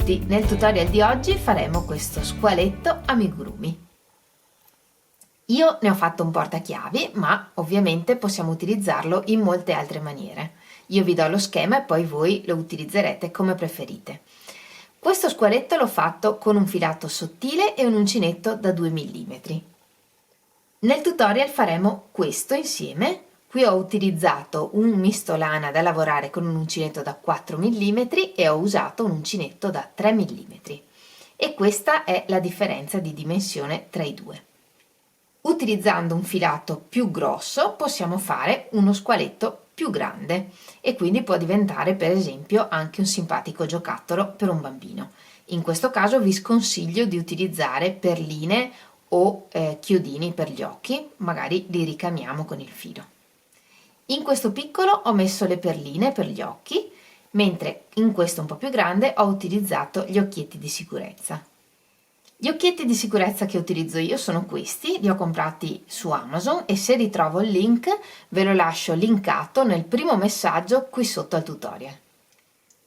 tutti, nel tutorial di oggi faremo questo squaletto amigurumi. Io ne ho fatto un portachiavi, ma ovviamente possiamo utilizzarlo in molte altre maniere. Io vi do lo schema e poi voi lo utilizzerete come preferite. Questo squaletto l'ho fatto con un filato sottile e un uncinetto da 2 mm. Nel tutorial faremo questo insieme. Qui ho utilizzato un misto lana da lavorare con un uncinetto da 4 mm e ho usato un uncinetto da 3 mm. E questa è la differenza di dimensione tra i due. Utilizzando un filato più grosso possiamo fare uno squaletto più grande e quindi può diventare per esempio anche un simpatico giocattolo per un bambino. In questo caso vi sconsiglio di utilizzare perline o chiodini per gli occhi, magari li ricamiamo con il filo. In questo piccolo ho messo le perline per gli occhi, mentre in questo un po' più grande ho utilizzato gli occhietti di sicurezza. Gli occhietti di sicurezza che utilizzo io sono questi, li ho comprati su Amazon e se ritrovo il link ve lo lascio linkato nel primo messaggio qui sotto al tutorial.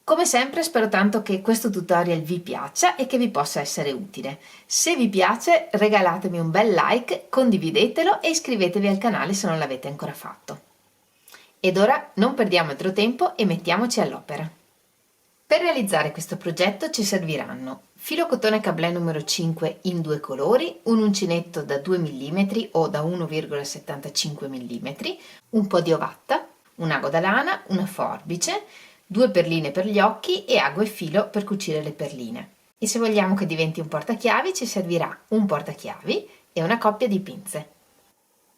Come sempre spero tanto che questo tutorial vi piaccia e che vi possa essere utile. Se vi piace regalatemi un bel like, condividetelo e iscrivetevi al canale se non l'avete ancora fatto. Ed ora non perdiamo altro tempo e mettiamoci all'opera. Per realizzare questo progetto ci serviranno filo cotone cablé numero 5 in due colori, un uncinetto da 2 mm o da 1,75 mm, un po' di ovatta, un ago da lana, una forbice, 2 perline per gli occhi e ago e filo per cucire le perline. E se vogliamo che diventi un portachiavi ci servirà un portachiavi e una coppia di pinze.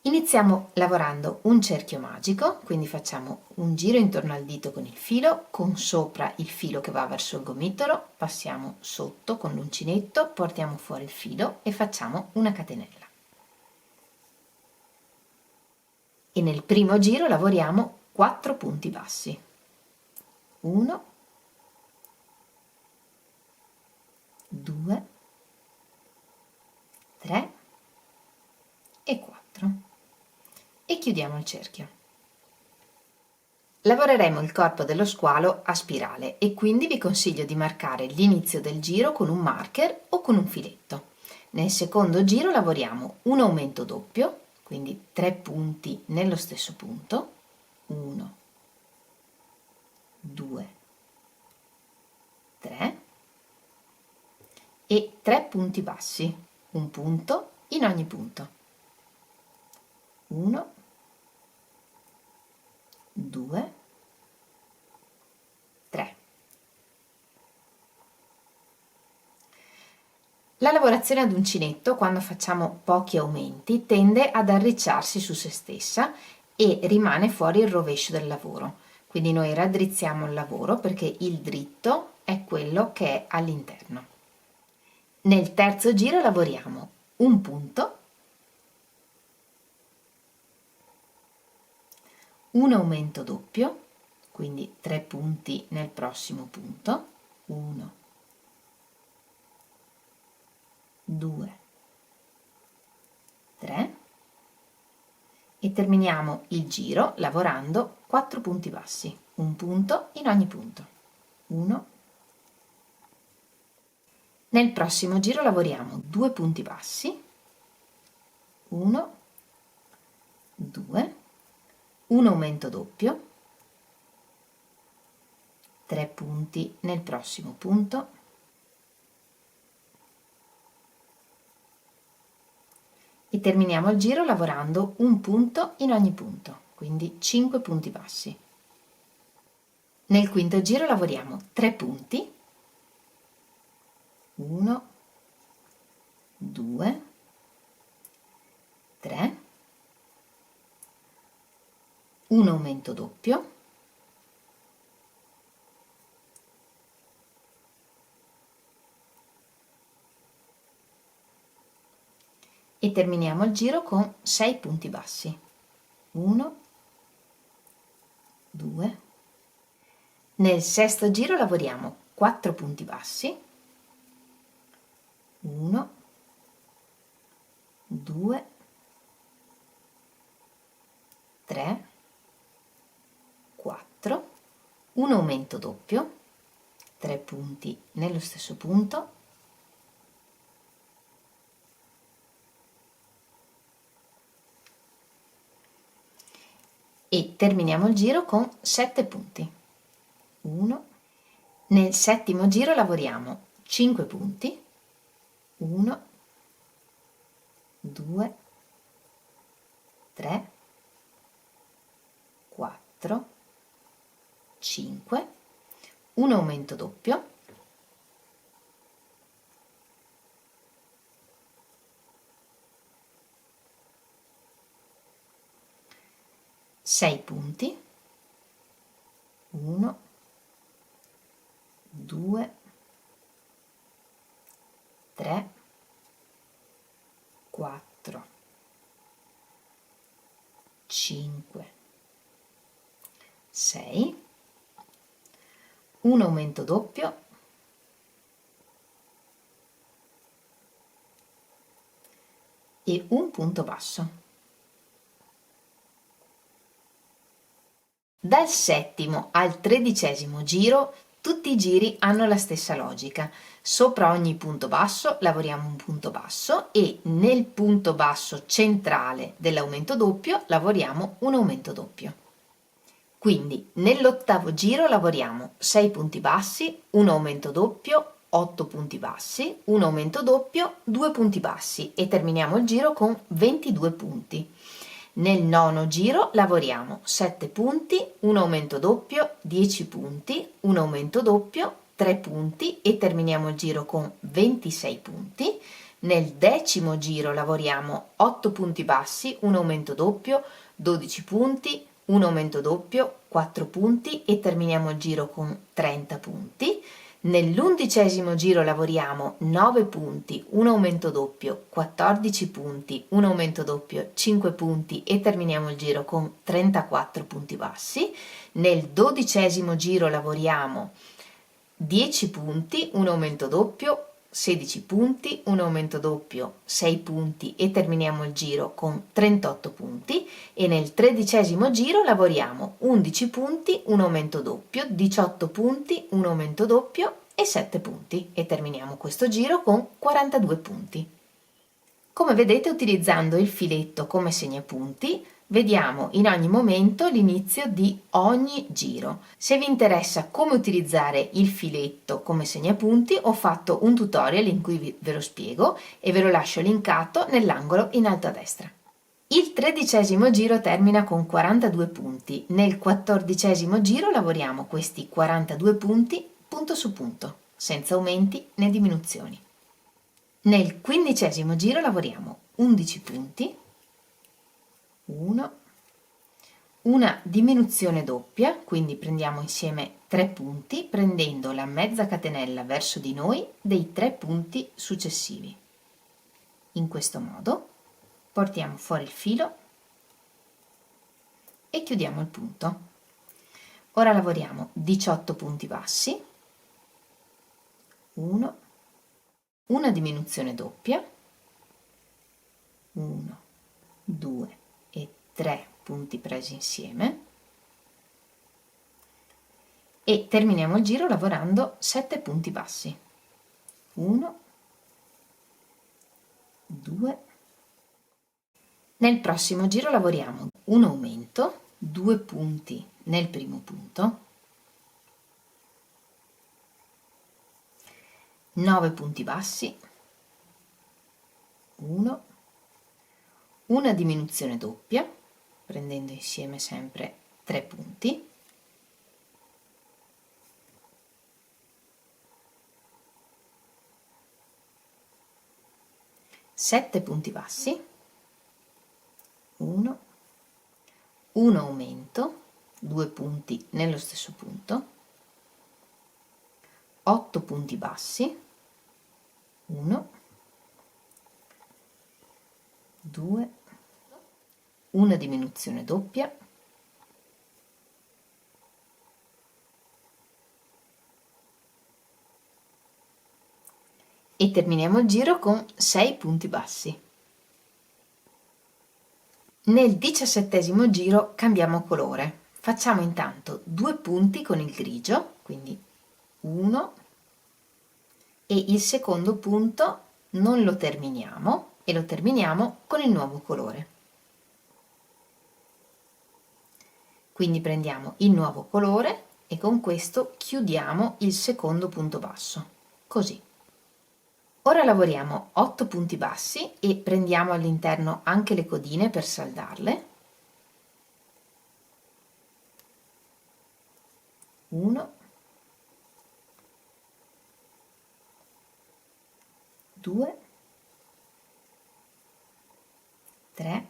Iniziamo lavorando un cerchio magico, quindi facciamo un giro intorno al dito con il filo, con sopra il filo che va verso il gomitolo, passiamo sotto con l'uncinetto, portiamo fuori il filo e facciamo una catenella. E nel primo giro lavoriamo 4 punti bassi. 1, 2, 3 e 4. E chiudiamo il cerchio. Lavoreremo il corpo dello squalo a spirale e quindi vi consiglio di marcare l'inizio del giro con un marker o con un filetto. Nel secondo giro lavoriamo un aumento doppio, quindi 3 punti nello stesso punto, 1, 2, 3 e 3 punti bassi, un punto in ogni punto. 1, 2, 3. La lavorazione ad uncinetto, quando facciamo pochi aumenti, tende ad arricciarsi su se stessa e rimane fuori il rovescio del lavoro. Quindi noi raddrizziamo il lavoro perché il dritto è quello che è all'interno. Nel terzo giro lavoriamo un punto, un aumento doppio, quindi 3 punti nel prossimo punto, 1, 2, 3 e terminiamo il giro lavorando 4 punti bassi, un punto in ogni punto, 1. Nel prossimo giro lavoriamo 2 punti bassi, 1, 2, un aumento doppio, 3 punti nel prossimo punto e terminiamo il giro lavorando un punto in ogni punto, quindi 5 punti bassi. Nel quinto giro lavoriamo 3 punti, 1, 2, 3, un aumento doppio, e terminiamo il giro con 6 punti bassi, 1, 2, nel sesto giro lavoriamo 4 punti bassi, 1, 2, 3, 4, un aumento doppio, 3 punti nello stesso punto e terminiamo il giro con 7 punti. 1, nel settimo giro lavoriamo 5 punti, 1, 2, 3, 4, 5, un aumento doppio, sei punti, 1, 2, 3, 4, 5, 6, un aumento doppio e un punto basso. Dal settimo al 13° giro tutti i giri hanno la stessa logica. Sopra ogni punto basso lavoriamo un punto basso e nel punto basso centrale dell'aumento doppio lavoriamo un aumento doppio. Quindi nell'8° giro lavoriamo 6 punti bassi, un aumento doppio, 8 punti bassi, un aumento doppio, 2 punti bassi e terminiamo il giro con 22 punti. Nel 9° giro lavoriamo 7 punti, un aumento doppio, 10 punti, un aumento doppio, 3 punti e terminiamo il giro con 26 punti. Nel 10° giro lavoriamo 8 punti bassi, un aumento doppio, 12 punti, un aumento doppio, 4 punti e terminiamo il giro con 30 punti. Nell'11° giro lavoriamo 9 punti, un aumento doppio, 14 punti, un aumento doppio, 5 punti e terminiamo il giro con 34 punti bassi. Nel 12° giro lavoriamo 10 punti, un aumento doppio, 16 punti, un aumento doppio, 6 punti e terminiamo il giro con 38 punti e nel 13° giro lavoriamo 11 punti, un aumento doppio, 18 punti, un aumento doppio e 7 punti e terminiamo questo giro con 42 punti. Come vedete, utilizzando il filetto come segnapunti, vediamo in ogni momento l'inizio di ogni giro. Se vi interessa come utilizzare il filetto come segnapunti, ho fatto un tutorial in cui ve lo spiego e ve lo lascio linkato nell'angolo in alto a destra. Il 13° giro termina con 42 punti. Nel 14° giro lavoriamo questi 42 punti punto su punto, senza aumenti né diminuzioni. Nel 15° giro lavoriamo 11 punti, 1, una diminuzione doppia, quindi prendiamo insieme 3 punti prendendo la mezza catenella verso di noi dei 3 punti successivi. In questo modo portiamo fuori il filo e chiudiamo il punto. Ora lavoriamo 18 punti bassi, 1, una diminuzione doppia, 1, 2 e 3 punti presi insieme e terminiamo il giro lavorando 7 punti bassi, 1, 2, nel prossimo giro lavoriamo un aumento, 2 punti nel primo punto, 9 punti bassi, 1, una diminuzione doppia, prendendo insieme sempre 3 punti, 7 punti bassi, 1, un aumento, 2 punti nello stesso punto, 8 punti bassi, 1, 2, una diminuzione doppia, e terminiamo il giro con 6 punti bassi. Nel 17° giro cambiamo colore, facciamo intanto 2 punti con il grigio, quindi 1 e il secondo punto non lo terminiamo e lo terminiamo con il nuovo colore. Quindi prendiamo il nuovo colore e con questo chiudiamo il secondo punto basso, così. Ora lavoriamo 8 punti bassi e prendiamo all'interno anche le codine per saldarle. 1, 2, 3,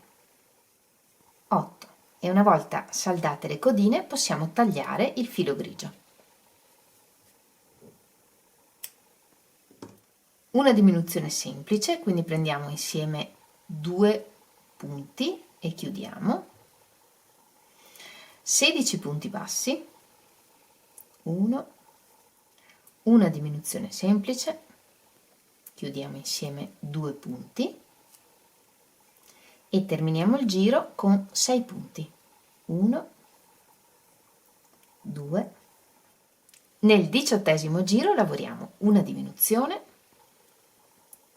8 e una volta saldate le codine possiamo tagliare il filo grigio. Una diminuzione semplice, quindi prendiamo insieme 2 punti e chiudiamo. 16 punti bassi, 1, una diminuzione semplice, chiudiamo insieme 2 punti e terminiamo il giro con 6 punti, 1, 2. Nel 18° giro lavoriamo una diminuzione,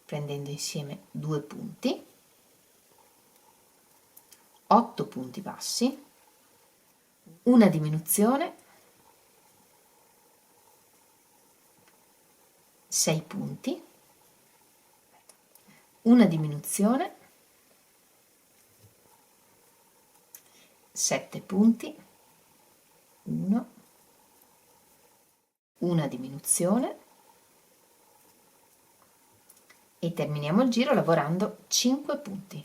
prendendo insieme 2 punti, 8 punti bassi, una diminuzione, 6 punti, una diminuzione, 7 punti, 1, una diminuzione e terminiamo il giro lavorando 5 punti,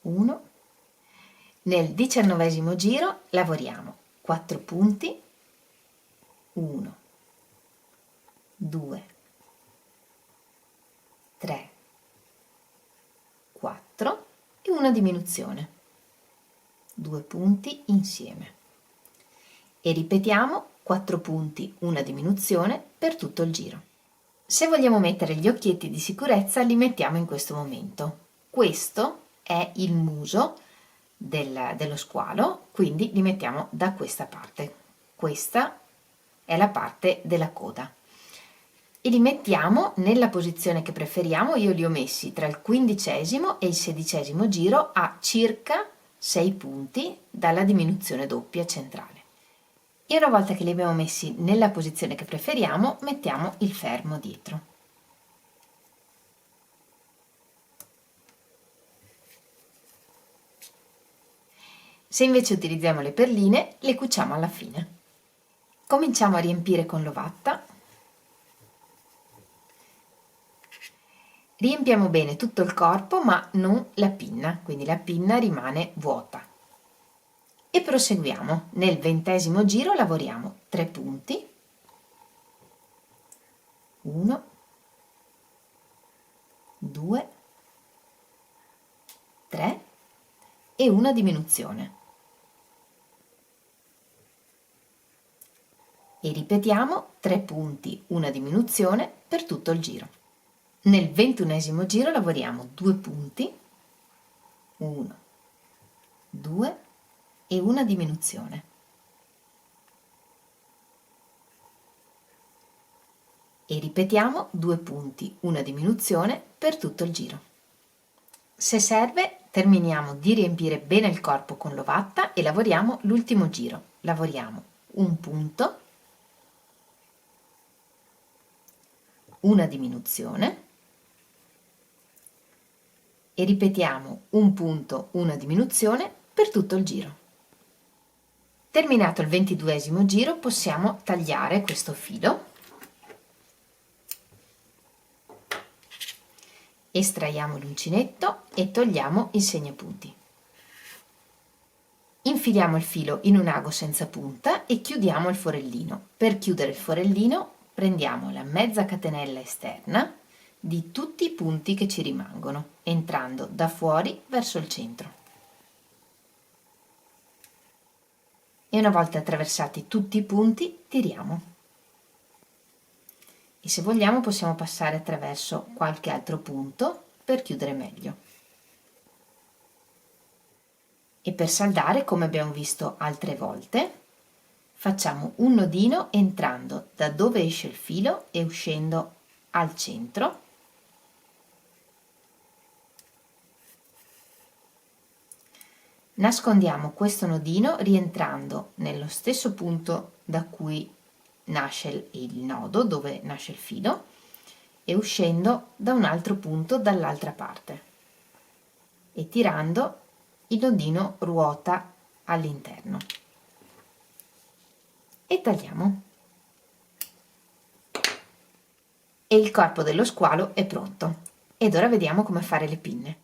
1. Nel 19° giro lavoriamo 4 punti, 1, 2, 3, 4 e una diminuzione, 2 punti insieme e ripetiamo 4 punti, una diminuzione per tutto il giro. Se vogliamo mettere gli occhietti di sicurezza li mettiamo in questo momento. Questo è il muso dello squalo, quindi li mettiamo da questa parte. Questa è la parte della coda e li mettiamo nella posizione che preferiamo. Io li ho messi tra il 15° e il 16° giro a circa 6 punti dalla diminuzione doppia centrale. E una volta che li abbiamo messi nella posizione che preferiamo, mettiamo il fermo dietro. Se invece utilizziamo le perline, le cuciamo alla fine. Cominciamo a riempire con l'ovatta. Riempiamo bene tutto il corpo, ma non la pinna, quindi la pinna rimane vuota. E proseguiamo. Nel 20° giro lavoriamo 3 punti, 1, 2, 3 e una diminuzione. E ripetiamo 3 punti, una diminuzione per tutto il giro. Nel 21° giro lavoriamo 2 punti, 1, 2 e una diminuzione. E ripetiamo 2 punti, una diminuzione per tutto il giro. Se serve, terminiamo di riempire bene il corpo con l'ovatta e lavoriamo l'ultimo giro. Lavoriamo un punto, una diminuzione e ripetiamo un punto, una diminuzione per tutto il giro. Terminato il 22° giro possiamo tagliare questo filo. Estraiamo l'uncinetto e togliamo il segnapunti. Infiliamo il filo in un ago senza punta e chiudiamo il forellino. Per chiudere il forellino prendiamo la mezza catenella esterna di tutti i punti che ci rimangono, entrando da fuori verso il centro. E una volta attraversati tutti i punti tiriamo. E se vogliamo possiamo passare attraverso qualche altro punto per chiudere meglio. E per saldare, come abbiamo visto altre volte, facciamo un nodino entrando da dove esce il filo e uscendo al centro. Nascondiamo questo nodino rientrando nello stesso punto da cui nasce il nodo, dove nasce il filo, e uscendo da un altro punto dall'altra parte, e tirando il nodino ruota all'interno e tagliamo. E il corpo dello squalo è pronto. Ed ora vediamo come fare le pinne.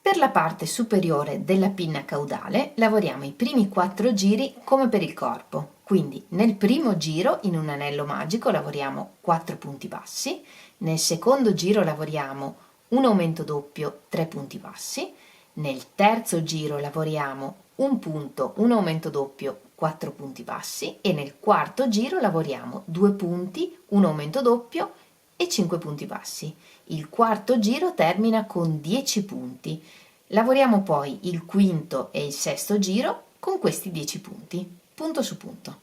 Per la parte superiore della pinna caudale lavoriamo i primi 4 giri come per il corpo, quindi nel primo giro in un anello magico lavoriamo 4 punti bassi, nel secondo giro lavoriamo un aumento doppio 3 punti bassi, nel terzo giro lavoriamo un punto, un aumento doppio 4 punti bassi e nel quarto giro lavoriamo 2 punti, un aumento doppio e 5 punti bassi. Il quarto giro termina con 10 punti. Lavoriamo poi il quinto e il sesto giro con questi 10 punti, punto su punto.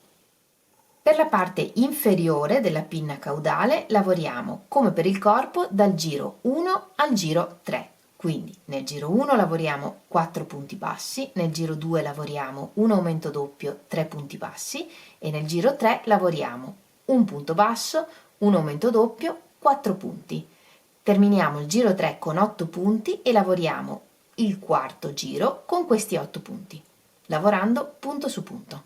Per la parte inferiore della pinna caudale lavoriamo come per il corpo dal giro 1 al giro 3. Quindi nel giro 1 lavoriamo 4 punti bassi, nel giro 2 lavoriamo un aumento doppio 3 punti bassi e nel giro 3 lavoriamo un punto basso, un aumento doppio, 4 punti. Terminiamo il giro 3 con 8 punti e lavoriamo il quarto giro con questi 8 punti, lavorando punto su punto.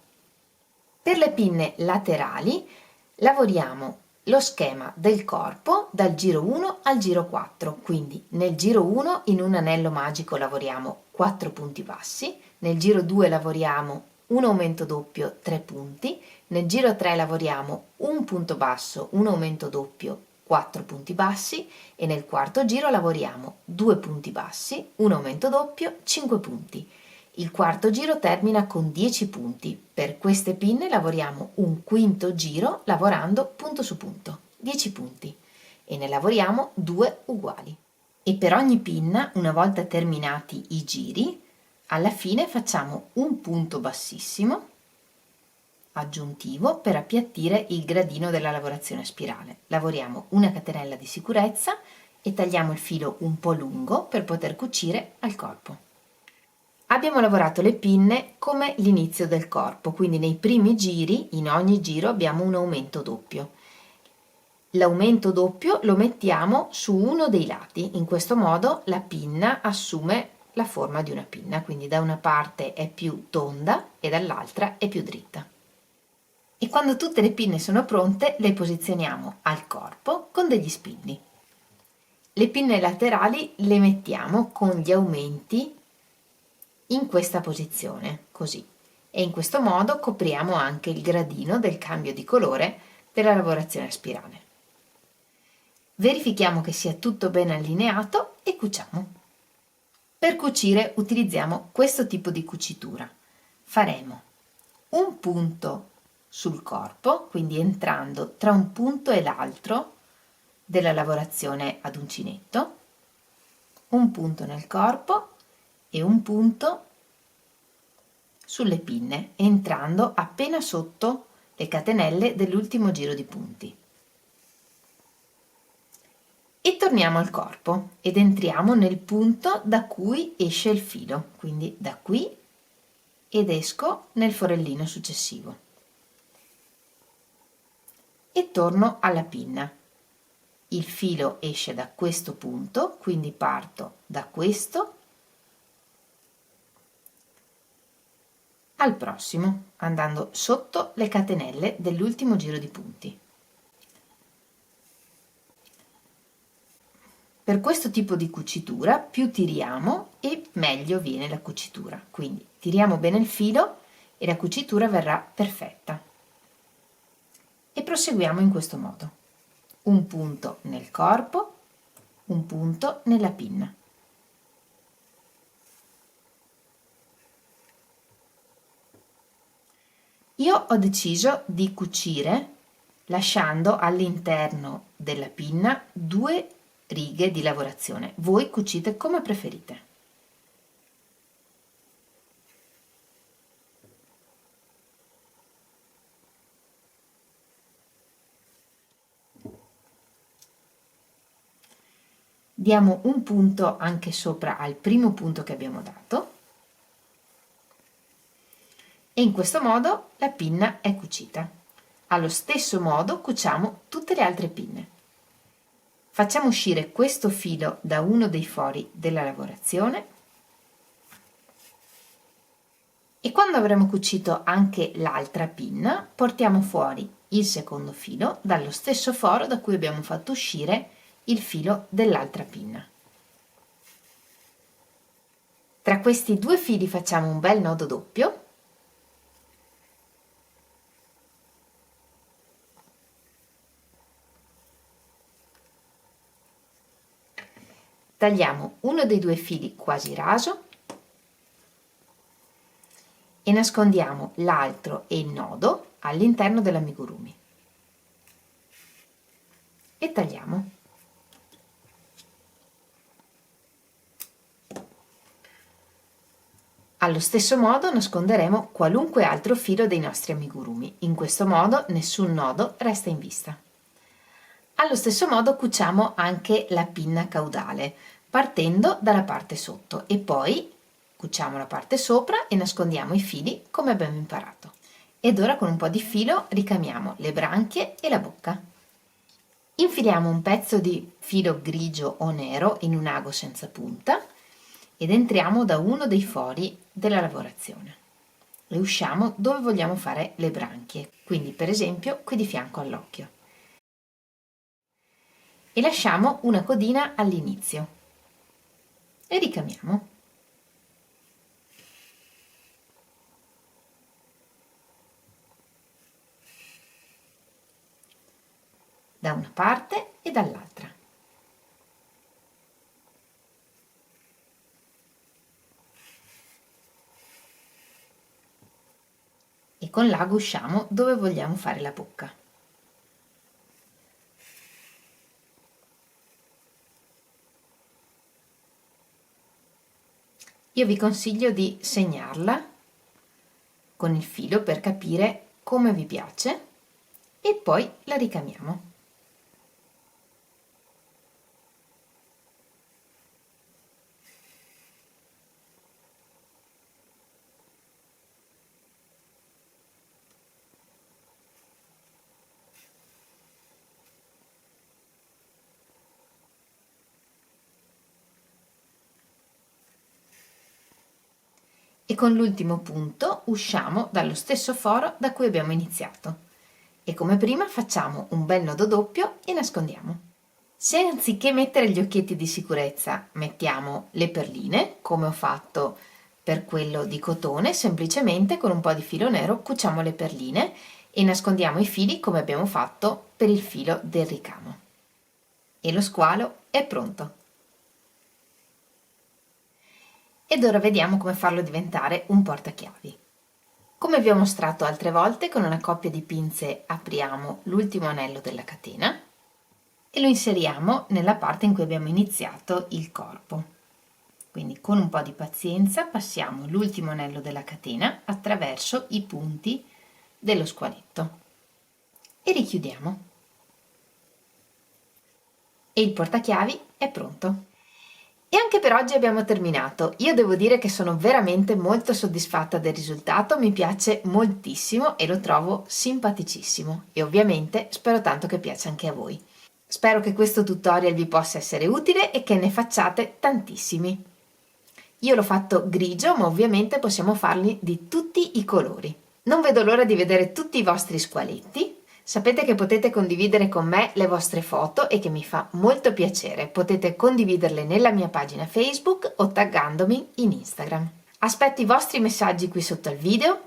Per le pinne laterali lavoriamo lo schema del corpo dal giro 1 al giro 4, quindi nel giro 1 in un anello magico lavoriamo 4 punti bassi, nel giro 2 lavoriamo un aumento doppio 3 punti, nel giro 3 lavoriamo un punto basso, un aumento doppio 4 punti bassi e nel quarto giro lavoriamo 2 punti bassi, un aumento doppio 5 punti. Il quarto giro termina con 10 punti. Per queste pinne lavoriamo un quinto giro lavorando punto su punto, 10 punti, e ne lavoriamo 2 uguali. E per ogni pinna, una volta terminati i giri, alla fine facciamo un punto bassissimo aggiuntivo per appiattire il gradino della lavorazione a spirale. Lavoriamo una catenella di sicurezza e tagliamo il filo un po' lungo per poter cucire al corpo. Abbiamo lavorato le pinne come l'inizio del corpo, quindi nei primi giri, in ogni giro abbiamo un aumento doppio. L'aumento doppio lo mettiamo su uno dei lati, in questo modo la pinna assume la forma di una pinna, quindi da una parte è più tonda e dall'altra è più dritta. E quando tutte le pinne sono pronte le posizioniamo al corpo con degli spilli. Le pinne laterali le mettiamo con gli aumenti in questa posizione, così, e in questo modo copriamo anche il gradino del cambio di colore della lavorazione a spirale. Verifichiamo che sia tutto ben allineato e cuciamo. Per cucire utilizziamo questo tipo di cucitura. Faremo un punto sul corpo, quindi entrando tra un punto e l'altro della lavorazione ad uncinetto, un punto nel corpo e un punto sulle pinne, entrando appena sotto le catenelle dell'ultimo giro di punti. E torniamo al corpo ed entriamo nel punto da cui esce il filo, quindi da qui, ed esco nel forellino successivo. E torno alla pinna. Il filo esce da questo punto, quindi parto da questo al prossimo, andando sotto le catenelle dell'ultimo giro di punti. Per questo tipo di cucitura più tiriamo e meglio viene la cucitura, quindi tiriamo bene il filo e la cucitura verrà perfetta. E proseguiamo in questo modo: un punto nel corpo, un punto nella pinna. Io ho deciso di cucire lasciando all'interno della pinna 2 righe di lavorazione. Voi cucite come preferite. Diamo un punto anche sopra al primo punto che abbiamo dato e in questo modo la pinna è cucita. Allo stesso modo cuciamo tutte le altre pinne. Facciamo uscire questo filo da uno dei fori della lavorazione e quando avremo cucito anche l'altra pinna portiamo fuori il secondo filo dallo stesso foro da cui abbiamo fatto uscire il filo dell'altra pinna. Tra questi due fili facciamo un bel nodo doppio tagliamo uno dei due fili quasi raso e nascondiamo l'altro e il nodo all'interno dell'amigurumi e tagliamo. Allo stesso modo nasconderemo qualunque altro filo dei nostri amigurumi, in questo modo nessun nodo resta in vista. Allo stesso modo cuciamo anche la pinna caudale, partendo dalla parte sotto e poi cuciamo la parte sopra e nascondiamo i fili come abbiamo imparato. Ed ora con un po' di filo ricamiamo le branchie e la bocca. Infiliamo un pezzo di filo grigio o nero in un ago senza punta ed entriamo da uno dei fori della lavorazione e usciamo dove vogliamo fare le branchie, quindi per esempio qui di fianco all'occhio. E lasciamo una codina all'inizio e ricamiamo. Da una parte e dall'altra. E con l'ago usciamo dove vogliamo fare la bocca. Io vi consiglio di segnarla con il filo per capire come vi piace e poi la ricamiamo. E con l'ultimo punto usciamo dallo stesso foro da cui abbiamo iniziato e come prima facciamo un bel nodo doppio e nascondiamo. Se anziché mettere gli occhietti di sicurezza mettiamo le perline, come ho fatto per quello di cotone, semplicemente con un po' di filo nero cuciamo le perline e nascondiamo i fili come abbiamo fatto per il filo del ricamo. E lo squalo è pronto! Ed ora vediamo come farlo diventare un portachiavi. Come vi ho mostrato altre volte, con una coppia di pinze apriamo l'ultimo anello della catena e lo inseriamo nella parte in cui abbiamo iniziato il corpo. Quindi con un po' di pazienza passiamo l'ultimo anello della catena attraverso i punti dello squaletto e richiudiamo. E il portachiavi è pronto. E anche per oggi abbiamo terminato. Io devo dire che sono veramente molto soddisfatta del risultato, mi piace moltissimo e lo trovo simpaticissimo e ovviamente spero tanto che piaccia anche a voi. Spero che questo tutorial vi possa essere utile e che ne facciate tantissimi. Io l'ho fatto grigio, ma ovviamente possiamo farli di tutti i colori. Non vedo l'ora di vedere tutti i vostri squaletti. Sapete che potete condividere con me le vostre foto e che mi fa molto piacere. Potete condividerle nella mia pagina Facebook o taggandomi in Instagram. Aspetto i vostri messaggi qui sotto al video.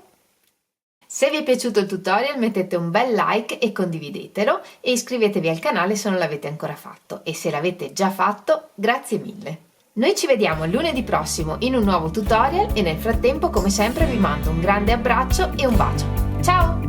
Se vi è piaciuto il tutorial mettete un bel like e condividetelo e iscrivetevi al canale se non l'avete ancora fatto e se l'avete già fatto, grazie mille. Noi ci vediamo lunedì prossimo in un nuovo tutorial e nel frattempo come sempre vi mando un grande abbraccio e un bacio. Ciao!